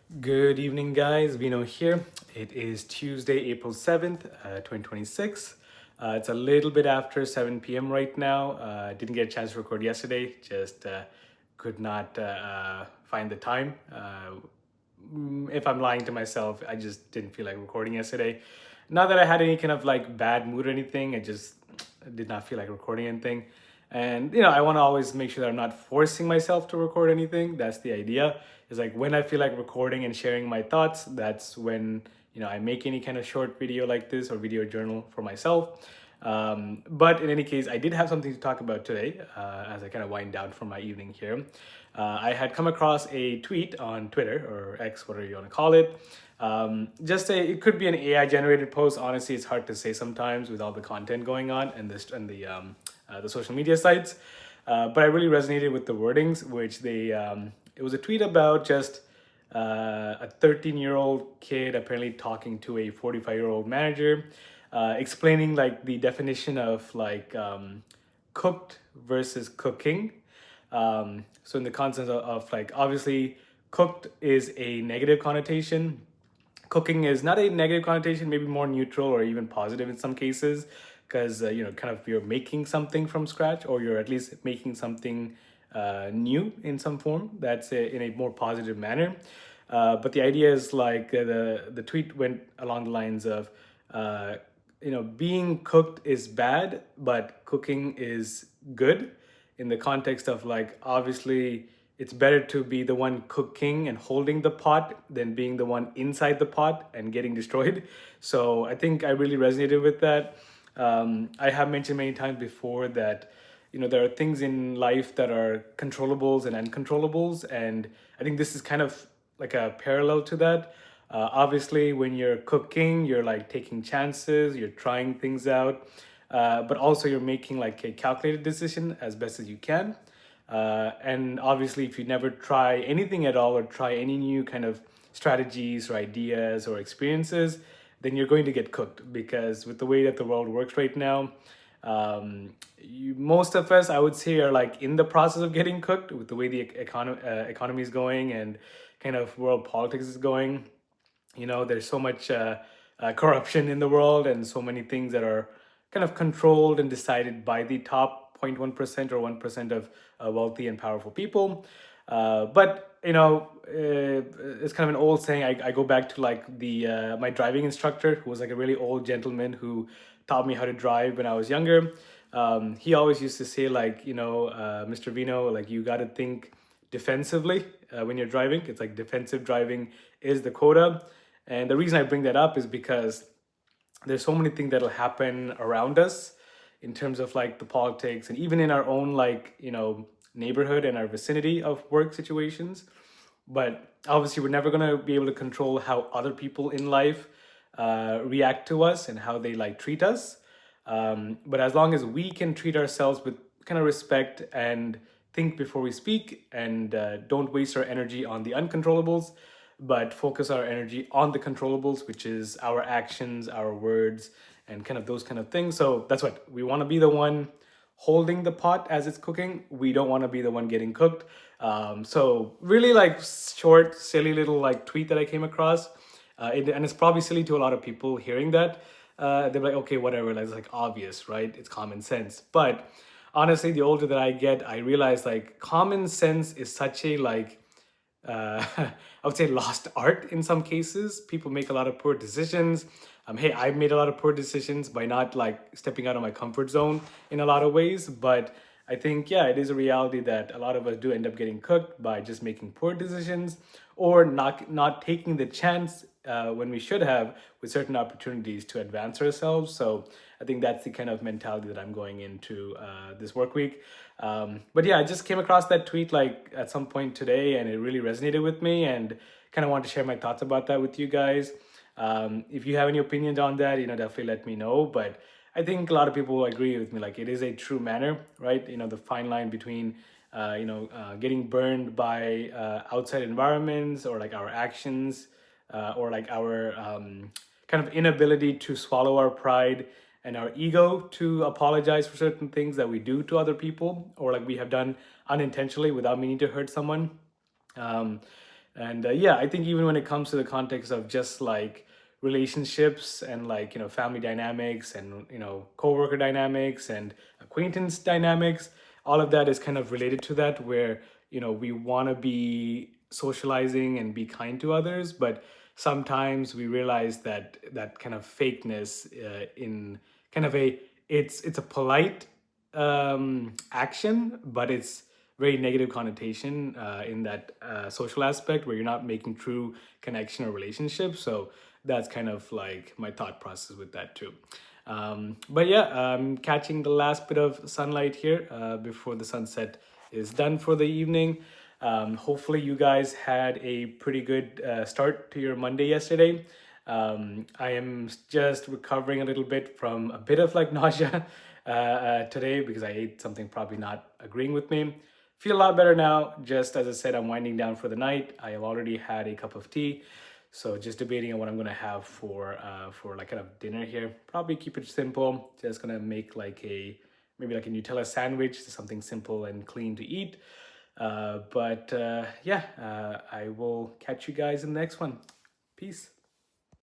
Good evening, guys. Vino here. It is Tuesday, April 7th, 2026. It's a little bit after 7 p.m. right now. Didn't get a chance to record yesterday, just could not find the time. If I'm lying to myself, I just didn't feel like recording yesterday. Not that I had any kind of like bad mood or anything, I just did not feel like recording anything. And I want to always make sure that I'm not forcing myself to record anything. That's the idea. Is like when I feel like recording and sharing my thoughts, that's when I make any kind of short video like this or video journal for myself. But in any case, I did have something to talk about today as I kind of wind down from my evening here. I had come across a tweet on Twitter or X, whatever you want to call it. It could be an AI generated post. Honestly, it's hard to say sometimes with all the content going on and the social media sites. But I really resonated with the wordings, which it was a tweet about just a 13-year-old kid apparently talking to a 45-year-old manager, explaining like the definition of like cooked versus cooking. So in the concept of like obviously cooked is a negative connotation. Cooking is not a negative connotation, maybe more neutral or even positive in some cases, because kind of you're making something from scratch, or you're at least making something new in some form. That's in a more positive manner. But the idea is like the tweet went along the lines of, being cooked is bad, but cooking is good, in the context of like obviously it's better to be the one cooking and holding the pot than being the one inside the pot and getting destroyed. So I think I really resonated with that. I have mentioned many times before that there are things in life that are controllables and uncontrollables, and I think this is kind of like a parallel to that. Obviously, when you're cooking, you're like taking chances, you're trying things out, but also you're making like a calculated decision as best as you can. And obviously, if you never try anything at all or try any new kind of strategies or ideas or experiences, then you're going to get cooked, because with the way that the world works right now, most of us, I would say, are like in the process of getting cooked with the way the economy is going and kind of world politics is going. There's so much corruption in the world and so many things that are kind of controlled and decided by the top 0.1% or 1% of wealthy and powerful people. But it's kind of an old saying. I go back to like the my driving instructor, who was like a really old gentleman who taught me how to drive when I was younger. He always used to say like, Mr. Vino, like you got to think defensively when you're driving. It's like defensive driving is the quota. And the reason I bring that up is because there's so many things that'll happen around us in terms of like the politics and even in our own like neighborhood and our vicinity of work situations. But obviously we're never going to be able to control how other people in life react to us and how they like treat us. But as long as we can treat ourselves with kind of respect and think before we speak, and don't waste our energy on the uncontrollables, but focus our energy on the controllables, which is our actions, our words, and kind of those kind of things. So that's what we want to be, the one holding the pot as it's cooking. We don't want to be the one getting cooked. So really like short, silly little like tweet that I came across. And it's probably silly to a lot of people hearing that. They're like, okay, whatever, that's like obvious, right? It's common sense. But honestly, the older that I get, I realize like common sense is such a like I would say lost art in some cases. People make a lot of poor decisions. Hey, I've made a lot of poor decisions by not like stepping out of my comfort zone in a lot of ways. But I think, yeah, it is a reality that a lot of us do end up getting cooked by just making poor decisions or not taking the chance when we should have with certain opportunities to advance ourselves. So I think that's the kind of mentality that I'm going into this work week. But yeah, I just came across that tweet like at some point today, and it really resonated with me, and kind of want to share my thoughts about that with you guys. If you have any opinions on that, definitely let me know. But I think a lot of people will agree with me. Like it is a true manner, right? The fine line between, getting burned by outside environments or like our actions, or like our kind of inability to swallow our pride and our ego to apologize for certain things that we do to other people, or like we have done unintentionally without meaning to hurt someone. And yeah, I think even when it comes to the context of just like relationships and like, family dynamics and, coworker dynamics and acquaintance dynamics, all of that is kind of related to that, where, we want to be socializing and be kind to others, but sometimes we realize that that kind of fakeness in kind of it's a polite action, but it's very negative connotation in that social aspect where you're not making true connection or relationship. So that's kind of like my thought process with that too. But yeah, catching the last bit of sunlight here before the sunset is done for the evening. Hopefully, you guys had a pretty good start to your Monday yesterday. I am just recovering a little bit from a bit of like nausea today because I ate something probably not agreeing with me. Feel a lot better now. Just as I said, I'm winding down for the night. I have already had a cup of tea, so just debating on what I'm gonna have for like kind of dinner here. Probably keep it simple. Just gonna make like maybe like a Nutella sandwich, something simple and clean to eat. But yeah, I will catch you guys in the next one. Peace.